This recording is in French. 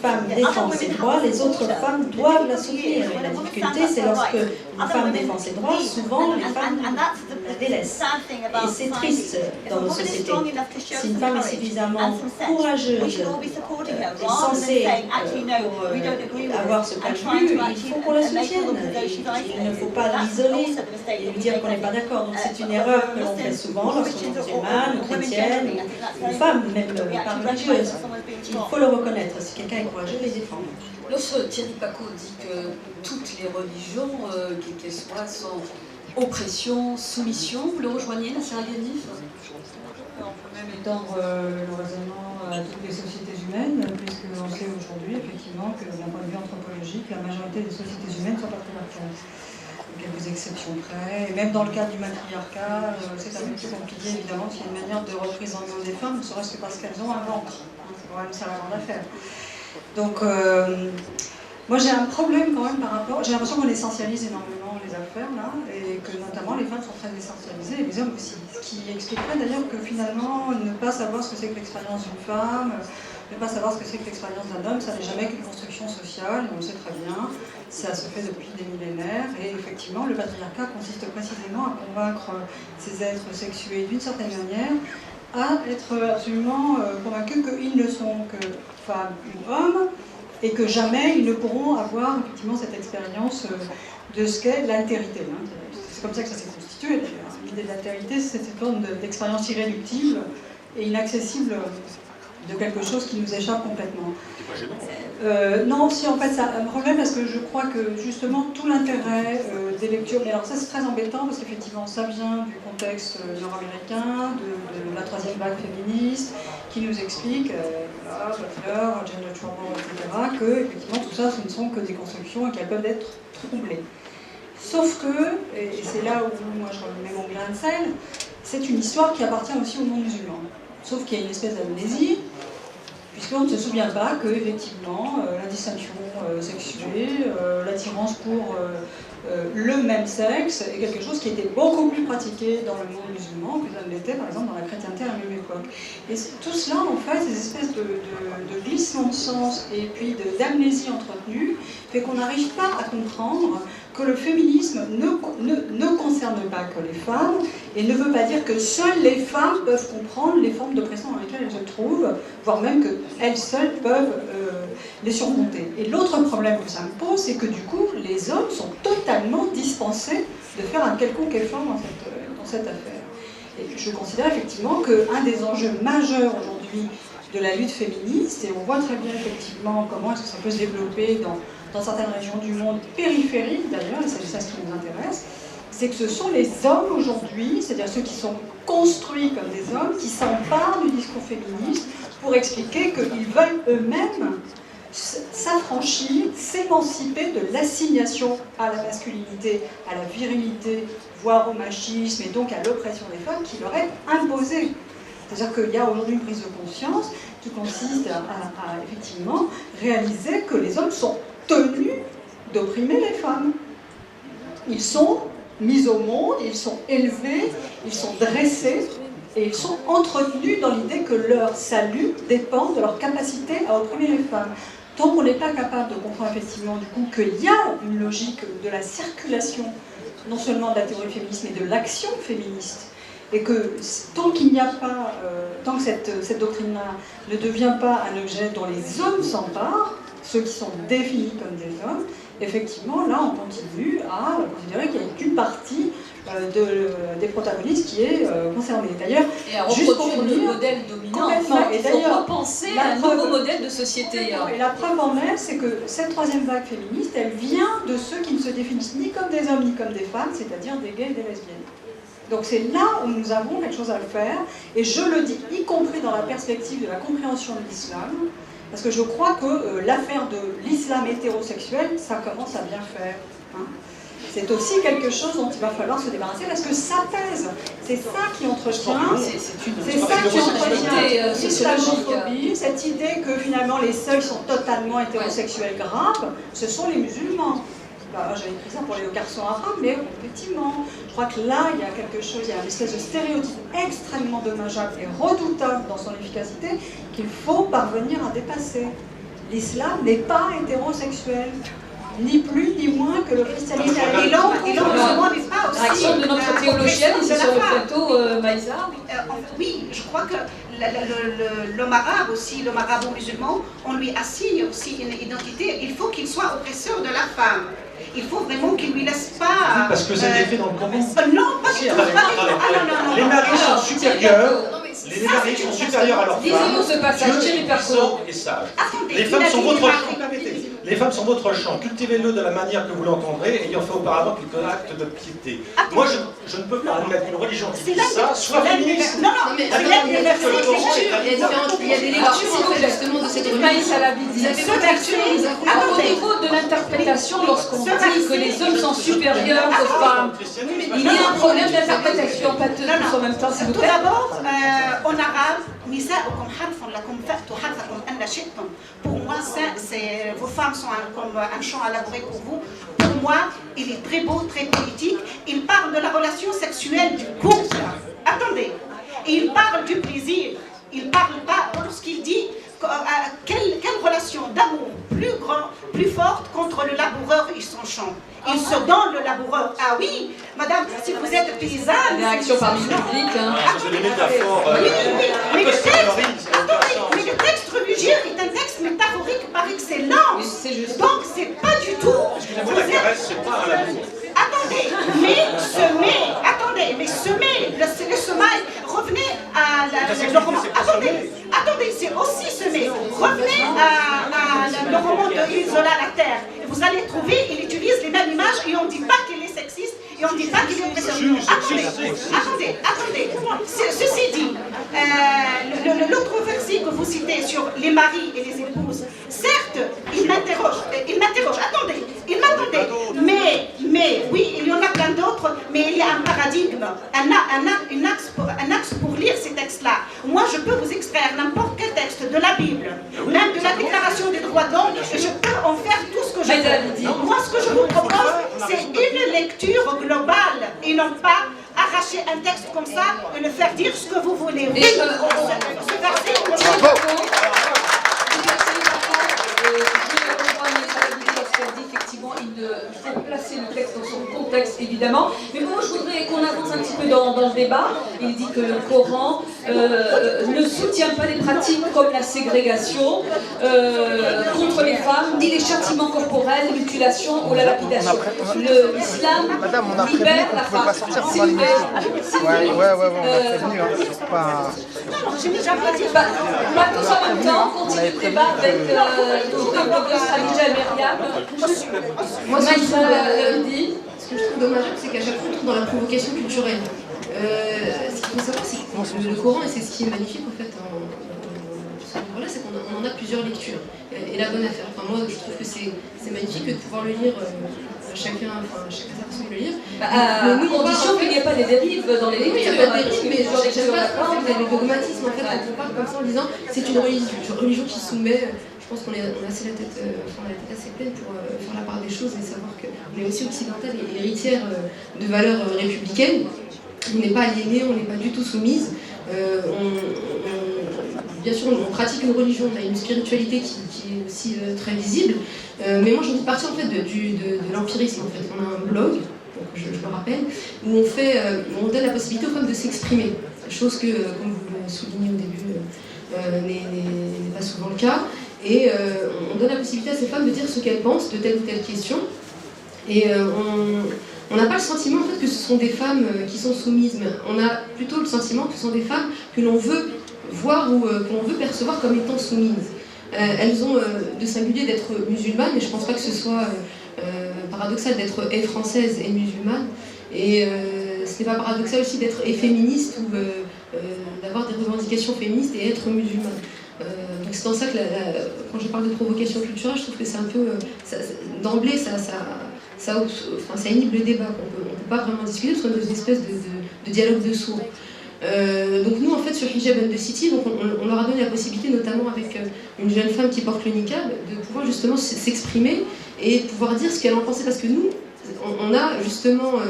femme défend ses droits, les autres femmes doivent la soutenir. Et la difficulté, c'est lorsque une femme défend ses droits, souvent les femmes la délaissent. Et c'est triste dans nos sociétés. Si une femme est suffisamment courageuse et sensée pour avoir ce point de vue, il faut qu'on la soutienne. Il ne faut pas l'isoler et lui dire qu'on n'est pas d'accord. Donc c'est une erreur que l'on fait souvent lorsqu'on est musulmane, ou chrétienne, ou une femme, même pas religieuse. Il faut le reconnaître. Si quelqu'un est courageux, les défendre. Lorsque Thierry Pacaud dit que toutes les religions, quelles qu'elles soient, sont oppression, soumission, vous le rejoignez, Nasser Al-Khelaifi? On peut même étendre le raisonnement à toutes les sociétés humaines, puisqu'on sait aujourd'hui effectivement que d'un point de vue anthropologique, la majorité des sociétés humaines sont patriarcales. Quelques exceptions près, et même dans le cadre du matriarcat, c'est un peu plus compliqué évidemment, s'il y a une manière de reprise en main des femmes, ne serait-ce que parce qu'elles ont un ventre. C'est quand même ça la grande affaire. Donc, moi j'ai un problème quand même par rapport. J'ai l'impression qu'on essentialise énormément les affaires là, et que notamment les femmes sont très essentialisées, et les hommes aussi. Ce qui expliquerait d'ailleurs que finalement, ne pas savoir ce que c'est que l'expérience d'une femme, ne pas savoir ce que c'est que l'expérience d'un homme, ça n'est jamais qu'une construction sociale, et on le sait très bien, ça se fait depuis des millénaires, et effectivement, le patriarcat consiste précisément à convaincre ces êtres sexués d'une certaine manière à être absolument convaincus qu'ils ne sont que femmes ou hommes, et que jamais ils ne pourront avoir effectivement cette expérience de ce qu'est l'altérité. C'est comme ça que ça s'est constitué d'ailleurs. L'idée de l'altérité, c'est cette forme d'expérience irréductible et inaccessible de quelque chose qui nous échappe complètement. Non, si en fait ça a un problème parce que je crois que justement tout l'intérêt des lectures, mais alors ça c'est très embêtant parce qu'effectivement ça vient du contexte nord-américain, de la troisième vague féministe, qui nous explique, Butler, Gender Trouble, etc., que effectivement tout ça ce ne sont que des constructions et qu'elles peuvent être troublées. Sauf que, et c'est là où moi je remets mon grain de sel, c'est une histoire qui appartient aussi au monde musulman. Sauf qu'il y a une espèce d'amnésie, puisqu'on ne se souvient pas que, effectivement, la distinction sexuée, l'attirance pour le même sexe est quelque chose qui était beaucoup plus pratiqué dans le monde musulman que ça ne l'était, par exemple, dans la chrétienté à la même époque. Et tout cela, en fait, ces espèces de glissement de sens et puis d'amnésie entretenue, fait qu'on n'arrive pas à comprendre que le féminisme ne concerne pas que les femmes et ne veut pas dire que seules les femmes peuvent comprendre les formes d'oppression dans lesquelles elles se trouvent, voire même qu'elles seules peuvent les surmonter. Et l'autre problème que ça me pose, c'est que du coup, les hommes sont totalement dispensés de faire un quelconque effort dans cette affaire. Et je considère effectivement qu'un des enjeux majeurs aujourd'hui de la lutte féministe, et on voit très bien effectivement comment est-ce que ça peut se développer dans certaines régions du monde, périphériques d'ailleurs, et c'est ça ce qui nous intéresse, c'est que ce sont les hommes aujourd'hui, c'est-à-dire ceux qui sont construits comme des hommes, qui s'emparent du discours féministe pour expliquer qu'ils veulent eux-mêmes s'affranchir, s'émanciper de l'assignation à la masculinité, à la virilité, voire au machisme, et donc à l'oppression des femmes qui leur est imposée. C'est-à-dire qu'il y a aujourd'hui une prise de conscience qui consiste à effectivement réaliser que les hommes sont tenus d'opprimer les femmes. Ils sont mis au monde, ils sont élevés, ils sont dressés et ils sont entretenus dans l'idée que leur salut dépend de leur capacité à opprimer les femmes. Tant qu'on n'est pas capable de comprendre effectivement du coup qu'il y a une logique de la circulation, non seulement de la théorie féministe, mais de l'action féministe, et que tant qu'il n'y a pas, tant que cette doctrine-là ne devient pas un objet dont les hommes s'emparent, ceux qui sont définis comme des hommes, effectivement, là, on continue à considérer qu'il n'y a qu'une partie des protagonistes qui est concernée. D'ailleurs, et à reproduire le modèle dominant, complètement. Et d'ailleurs, repenser à un nouveau modèle de société. Et la preuve en est, c'est que cette troisième vague féministe, elle vient de ceux qui ne se définissent ni comme des hommes ni comme des femmes, c'est-à-dire des gays et des lesbiennes. Donc c'est là où nous avons quelque chose à faire, et je le dis, y compris dans la perspective de la compréhension de l'islam, parce que je crois que l'affaire de l'islam hétérosexuel, ça commence à bien faire. Hein. C'est aussi quelque chose dont il va falloir se débarrasser, parce que ça pèse. C'est ça qui entretient, l'islamophobie, cette idée que finalement les seuls sont totalement hétérosexuels graves, ce sont les musulmans. Bah, j'avais écrit ça pour les garçons arabes, mais effectivement, je crois que là, il y a quelque chose, il y a une espèce de stéréotype extrêmement dommageable et redoutable dans son efficacité qu'il faut parvenir à dépasser. l'islam n'est pas hétérosexuel. Ni plus ni moins que le christianisme. Et l'homme n'est pas aussi... L'action de notre théologienne ici sur le plateau, Maïsa. Oui, je crois que l'homme arabe aussi, l'homme arabo-musulman, on lui assigne aussi une identité. Il faut qu'il soit oppresseur de la femme. Il faut vraiment qu'il ne lui laisse pas... Oui, parce que c'est fait dans le Coran. Non, pas du tout. Les maris sont supérieurs. Les maris sont supérieurs à leurs femmes. Disons ce passage, Thierry Percot. Sang et sage. Les femmes sont votre champ. Les femmes sont votre champ. Cultivez-le de la manière que vous l'entendrez, ayant fait auparavant quelques actes de piété. Moi, je ne peux pas admettre qu'une religion qui dit ça soit féministe. Non, mais il y a des lectures en fait, justement de cette religion. Maïsa Labidi. Au niveau de l'interprétation, lorsqu'on dit que les hommes sont supérieurs aux femmes, il y a un problème d'interprétation, pas tous en même temps, s'il vous Tout plaît. d'abord, en arabe, pour moi, vos femmes sont comme un champ à labourer pour vous. Pour moi, il est très beau, très politique. Il parle de la relation sexuelle du couple. Attendez. Et il parle du plaisir. Il ne parle pas, lorsqu'il dit quelle relation d'amour plus forte contre le laboureur et son champ. Il se donne le laboureur. Ah oui, madame, si vous êtes paysanne... Réaction parmi le public. C'est des métaphores. Oui, mais le texte religieux est un texte métaphorique par excellence. C'est juste. Donc, c'est pas du tout... Excusez-moi, la caresse, c'est pas un l'amour. Attendez, mais semer, le semail, revenez à attendez, c'est aussi semer. Revenez à le roman de Il isola la terre. Et vous allez trouver, il utilise les mêmes images et on ne dit pas qu'il est sexiste et on ne dit pas qu'il est oppresseur. Attendez. Ceci dit, l'autre verset que vous citez sur les maris et les épouses, certes, il m'interroge. Attendez, mais oui, il y en a plein d'autres, mais il y a un paradigme, un axe pour lire ces textes-là. Moi, je peux vous extraire n'importe quel texte de la Bible, même de la Déclaration des droits de l'homme, et je peux en faire tout ce que je veux. Donc, moi, ce que je vous propose, c'est une lecture globale, et non pas arracher un texte comme ça et le faire dire ce que vous voulez. Oui, ce verset... Effectivement, il faut placer le texte dans son contexte, évidemment. Mais moi, je voudrais qu'on avance un petit peu dans le débat. Il dit que le Coran ne soutient pas les pratiques comme la ségrégation contre les femmes, ni les châtiments corporels, les mutilations ou la lapidation. L'islam libère la femme. S'il vous plaît. Pas tous en même temps, on continue le débat avec notre blogueuse Khadija et Myriam. Moi, ce que je trouve dommageable, c'est qu'à chaque fois, on tombe dans la provocation culturelle. Ce qu'il faut savoir, c'est que le Coran, et c'est ce qui est magnifique en fait, ce livre-là, c'est qu'on en a plusieurs lectures. Et la bonne affaire. Enfin, moi, je trouve que c'est magnifique de pouvoir le lire, chacun sa façon de le lire. À condition qu'il n'y ait pas des dérives dans les lectures. Oui, il n'y a pas de dérives, mais genre, j'aime pas trop les dogmatismes en fait, quand on parle comme ça en disant c'est une religion qui soumet. Je pense qu'on a assez la tête assez pleine pour faire la part des choses et savoir qu'on est aussi occidentale et héritière de valeurs républicaines. On n'est pas aliénés, on n'est pas du tout soumise. Bien sûr, on pratique une religion, on a une spiritualité qui est aussi très visible. Mais moi, j'ai envie de partir en fait de l'empirisme. En fait, on a un blog, donc je le rappelle, où on donne la possibilité aux femmes de s'exprimer, chose que, comme vous le soulignez au début, n'est pas souvent le cas. Et on donne la possibilité à ces femmes de dire ce qu'elles pensent de telle ou telle question. Et on n'a pas le sentiment en fait, que ce sont des femmes qui sont soumises, mais on a plutôt le sentiment que ce sont des femmes que l'on veut voir ou que l'on veut percevoir comme étant soumises. Elles ont de singulier d'être musulmanes, mais je ne pense pas que ce soit paradoxal d'être française et musulmane. Et ce n'est pas paradoxal aussi d'être féministe ou d'avoir des revendications féministes et être musulmane. Donc c'est dans ça que quand je parle de provocation culturelle, je trouve que c'est un peu... d'emblée, ça inhibe le débat. On ne peut pas vraiment discuter parce qu'on est dans une espèce de dialogue de sourds. Donc nous, en fait, sur Hijab and the City, donc on leur a donné la possibilité, notamment avec une jeune femme qui porte le niqab, de pouvoir justement s'exprimer et pouvoir dire ce qu'elle en pensait. Parce que nous, on a justement...